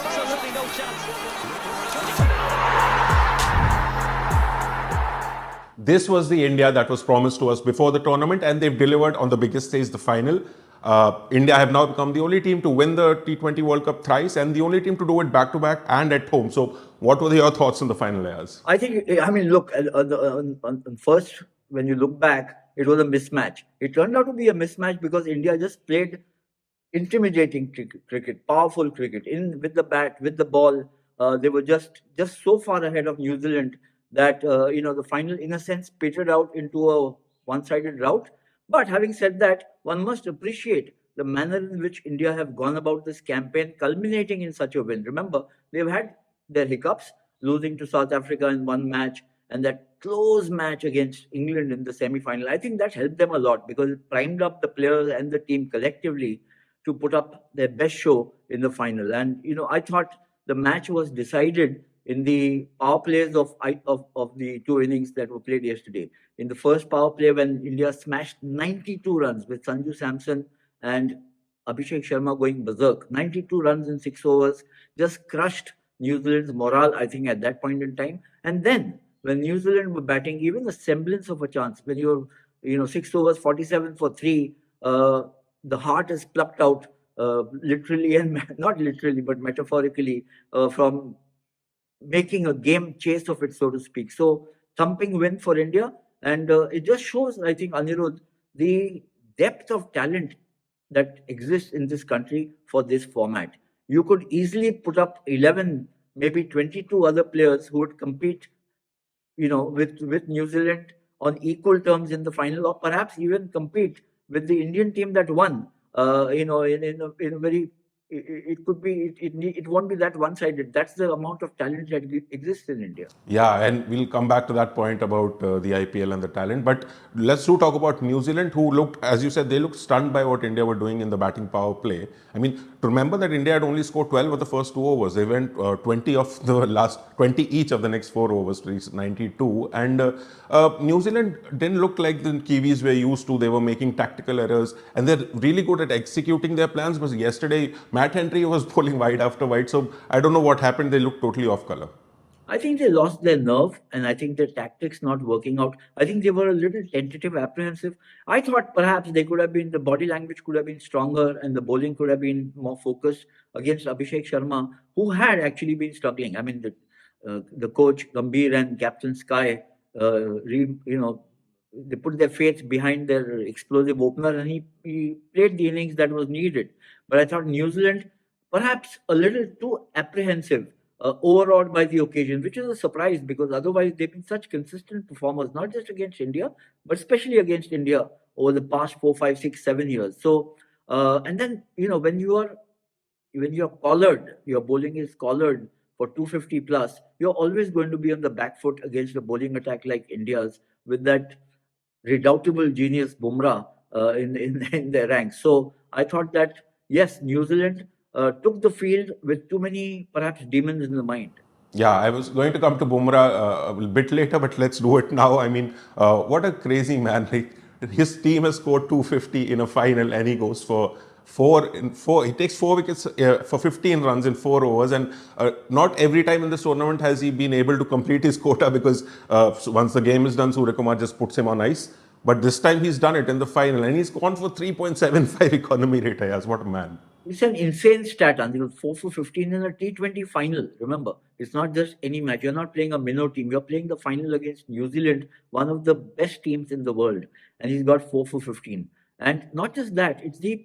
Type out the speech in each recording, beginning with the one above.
Absolutely no chance. This was the India that was promised to us before the tournament, and they've delivered on the biggest stage, the final. India have now become the only team to win the T20 World Cup thrice and the only team to do it back-to-back and at home. So what were your thoughts on the final, Ayaz? Look, first, when you look back, it was a mismatch. It turned out to be a mismatch because India just played intimidating cricket, powerful cricket, in with the bat, with the ball. They were just so far ahead of New Zealand that the final, in a sense, petered out into a one-sided rout. But having said that, one must appreciate the manner in which India have gone about this campaign, culminating in such a win. Remember, they've had their hiccups, losing to South Africa in one match, and that close match against England in the semi-final. I think that helped them a lot because it primed up the players and the team collectively to put up their best show in the final. And I thought the match was decided in the power plays of the two innings that were played yesterday. In the first power play, when India smashed 92 runs with Sanju Samson and Abhishek Sharma going berserk, 92 runs in 6 overs, just crushed New Zealand's morale, I think, at that point in time. And then when New Zealand were batting, even a semblance of a chance, when you're 6 overs, 47 for 3, the heart is plucked out, literally and not literally, but metaphorically, from making a game chase of it, so to speak. So thumping win for India, and it just shows, I think, Anirudh, the depth of talent that exists in this country for this format. You could easily put up 11, maybe 22 other players who would compete, with New Zealand on equal terms in the final, or perhaps even compete with the Indian team that won. In a very, it could be, it won't be that one-sided. That's the amount of talent that exists in India. Yeah, and we'll come back to that point about the IPL and the talent. But let's talk about New Zealand, who looked, as you said, they looked stunned by what India were doing in the batting power play. I mean, to remember that India had only scored 12 of the first 2 overs. They went 20 of the last 20 each of the next 4 overs to reach 92. And New Zealand didn't look like the Kiwis were used to. They were making tactical errors, and they're really good at executing their plans. But yesterday, Matt Henry was pulling wide after wide. So I don't know what happened. They looked totally off color. I think they lost their nerve, and I think their tactics not working out. I think they were a little tentative, apprehensive. I thought perhaps they could have been, the body language could have been stronger, and the bowling could have been more focused against Abhishek Sharma, who had actually been struggling. I mean, the coach Gambhir and Captain Sky, they put their faith behind their explosive opener, and he played the innings that was needed. But I thought New Zealand perhaps a little too apprehensive, overawed by the occasion, which is a surprise because otherwise they've been such consistent performers, not just against India, but especially against India over the past 4, 5, 6, 7 years. So, and then when you're collared, your bowling is collared for 250 plus, you're always going to be on the back foot against a bowling attack like India's with that redoubtable genius Bumrah in their ranks. So I thought that yes, New Zealand took the field with too many perhaps demons in the mind. Yeah, I was going to come to Bumrah a bit later, but let's do it now. I mean, what a crazy man. Like, his team has scored 250 in a final and he goes for 4. He takes 4 wickets for 15 runs in 4 overs, and not every time in this tournament has he been able to complete his quota because once the game is done, Suryakumar just puts him on ice. But this time he's done it in the final, and he's gone for 3.75 economy rate. Ayaz, what a man. It's an insane stat, Anil. 4 for 15 in a T20 final. Remember, it's not just any match. You're not playing a minnow team. You're playing the final against New Zealand, one of the best teams in the world. And he's got 4 for 15. And not just that, it's the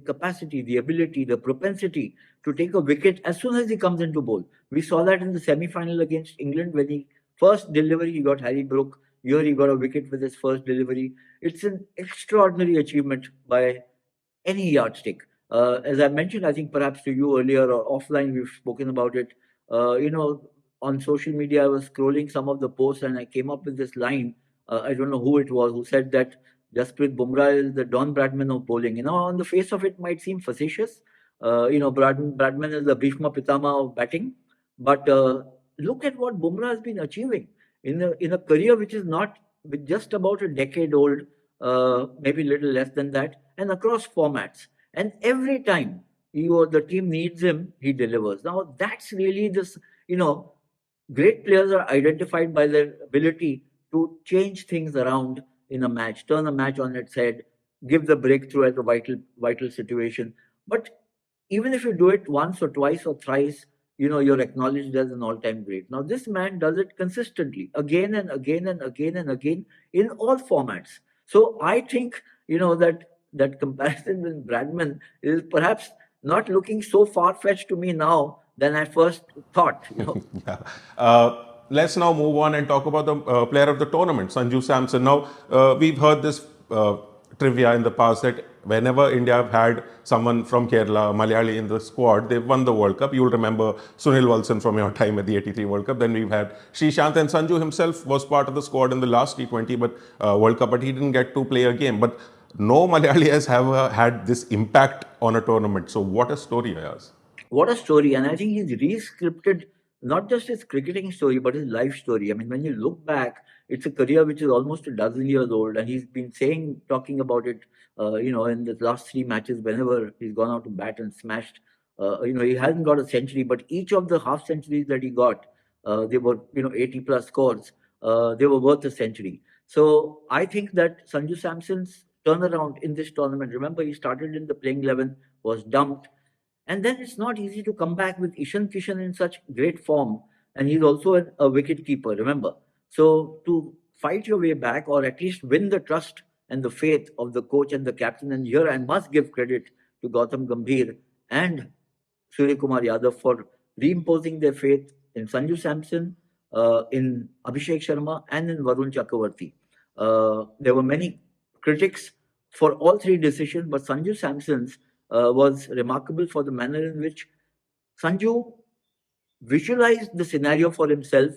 capacity, the ability, the propensity to take a wicket as soon as he comes into bowl. We saw that in the semi-final against England when he first delivery, he got Harry Brook. Here he got a wicket with his first delivery. It's an extraordinary achievement by any yardstick. As I mentioned, I think perhaps to you earlier or offline, we've spoken about it. On social media, I was scrolling some of the posts and I came up with this line. I don't know who it was who said that Jasprit Bumrah is the Don Bradman of bowling. On the face of it, might seem facetious. Bradman is the Bhishma Pitama of batting. But look at what Bumrah has been achieving in a career which is not just about a decade old. maybe a little less than that, and across formats. And every time the team needs him, he delivers. Now that's really this, great players are identified by their ability to change things around in a match, turn a match on its head, give the breakthrough at a vital situation. But even if you do it once or twice or thrice, you're acknowledged as an all-time great. Now this man does it consistently, again and again and again and again, in all formats. So I think that comparison with Bradman is perhaps not looking so far-fetched to me now than I first thought. Yeah. Let's now move on and talk about the player of the tournament, Sanju Samson. Now, we've heard this trivia in the past that whenever India have had someone from Kerala, Malayali in the squad, they've won the World Cup. You'll remember Sunil Walson from your time at the 83 World Cup. Then we've had Srishant, and Sanju himself was part of the squad in the last T20 World Cup, but he didn't get to play a game. But no Malayali has ever had this impact on a tournament. So what a story, Ayaz. What a story. And I think he's re-scripted not just his cricketing story, but his life story. I mean, when you look back, it's a career which is almost a dozen years old. And he's been talking about it, in the last three matches, whenever he's gone out to bat and smashed. He hasn't got a century, but each of the half centuries that he got, they were, 80 plus scores. They were worth a century. So I think that Sanju Samson's turnaround in this tournament, remember, he started in the playing 11, was dumped, and then it's not easy to come back with Ishan Kishan in such great form. And he's also a wicket keeper, remember. So to fight your way back, or at least win the trust and the faith of the coach and the captain, and here I must give credit to Gautam Gambhir and Suryakumar Yadav for reimposing their faith in Sanju Samson, in Abhishek Sharma, and in Varun Chakravarti. There were many critics for all three decisions, but Sanju Samson's was remarkable for the manner in which Sanju visualized the scenario for himself,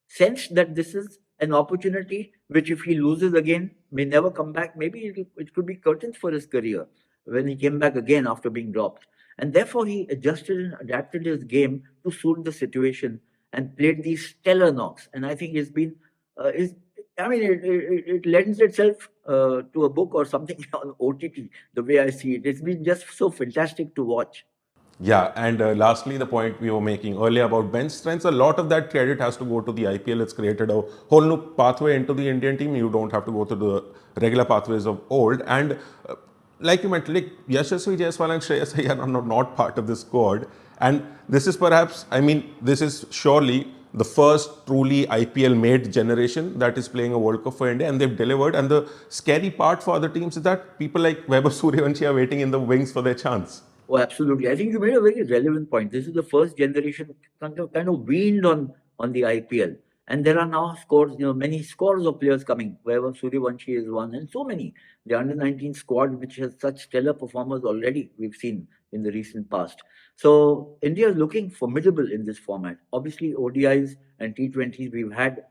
sensed that this is an opportunity which, if he loses again, may never come back. Maybe it could be curtains for his career when he came back again after being dropped. And therefore, he adjusted and adapted his game to suit the situation and played these stellar knocks. And I think he's been, it lends itself to a book or something on OTT, the way I see it. It's been just so fantastic to watch. Yeah, and lastly, the point we were making earlier about bench strengths, a lot of that credit has to go to the IPL. It's created a whole new pathway into the Indian team. You don't have to go through the regular pathways of old. And like you mentioned, like Yashasvi Jaiswal and Shreyas Iyer are not part of this squad. And this is perhaps, this is surely the first truly IPL made generation that is playing a World Cup for India, and they've delivered. And the scary part for other teams is that people like Weber Suryavanshi are waiting in the wings for their chance. Oh, absolutely. I think you made a very relevant point. This is the first generation kind of weaned on the IPL. And there are now scores, many scores of players coming, wherever Suryavanshi is one, and so many. The under 19 squad, which has such stellar performers already, we've seen in the recent past. So India is looking formidable in this format. Obviously, ODIs and T20s, we've had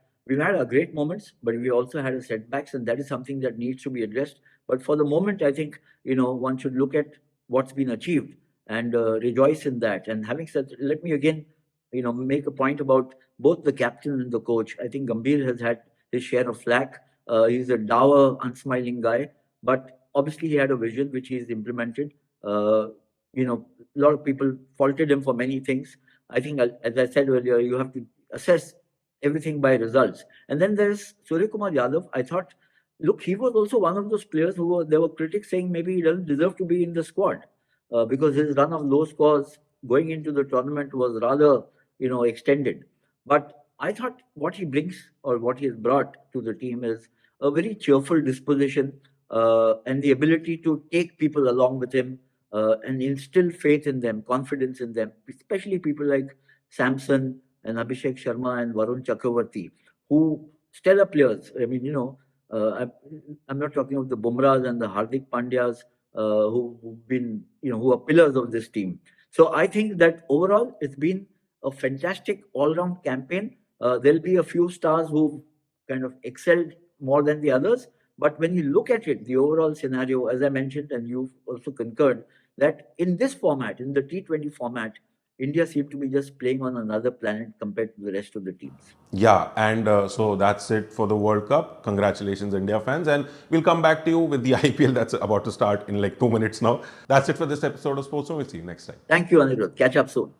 our great moments, but we also had a setbacks, and that is something that needs to be addressed. But for the moment, I think, one should look at what's been achieved and rejoice in that. And having said, let me again, make a point about both the captain and the coach. I think Gambhir has had his share of flack. He's a dour, unsmiling guy, but obviously he had a vision which he's implemented. A lot of people faulted him for many things. I think, as I said earlier, you have to assess everything by results. And then there's Suryakumar Yadav. I thought, look, he was also one of those players there were critics saying maybe he doesn't deserve to be in the squad because his run of low scores going into the tournament was rather, extended. But I thought what he brings, or what he has brought to the team, is a very cheerful disposition and the ability to take people along with him and instill faith in them, confidence in them, especially people like Samson and Abhishek Sharma and Varun Chakravarti, who stellar players. I mean, I'm not talking of the Bumrahs and the Hardik Pandyas who've been, who are pillars of this team. So I think that overall it's been a fantastic all-round campaign. There'll be a few stars who kind of excelled more than the others. But when you look at it, the overall scenario, as I mentioned, and you've also concurred, that in this format, in the T20 format, India seemed to be just playing on another planet compared to the rest of the teams. Yeah, and so that's it for the World Cup. Congratulations, India fans. And we'll come back to you with the IPL that's about to start in like 2 minutes now. That's it for this episode of Sports. We'll see you next time. Thank you, Anirudh. Catch up soon.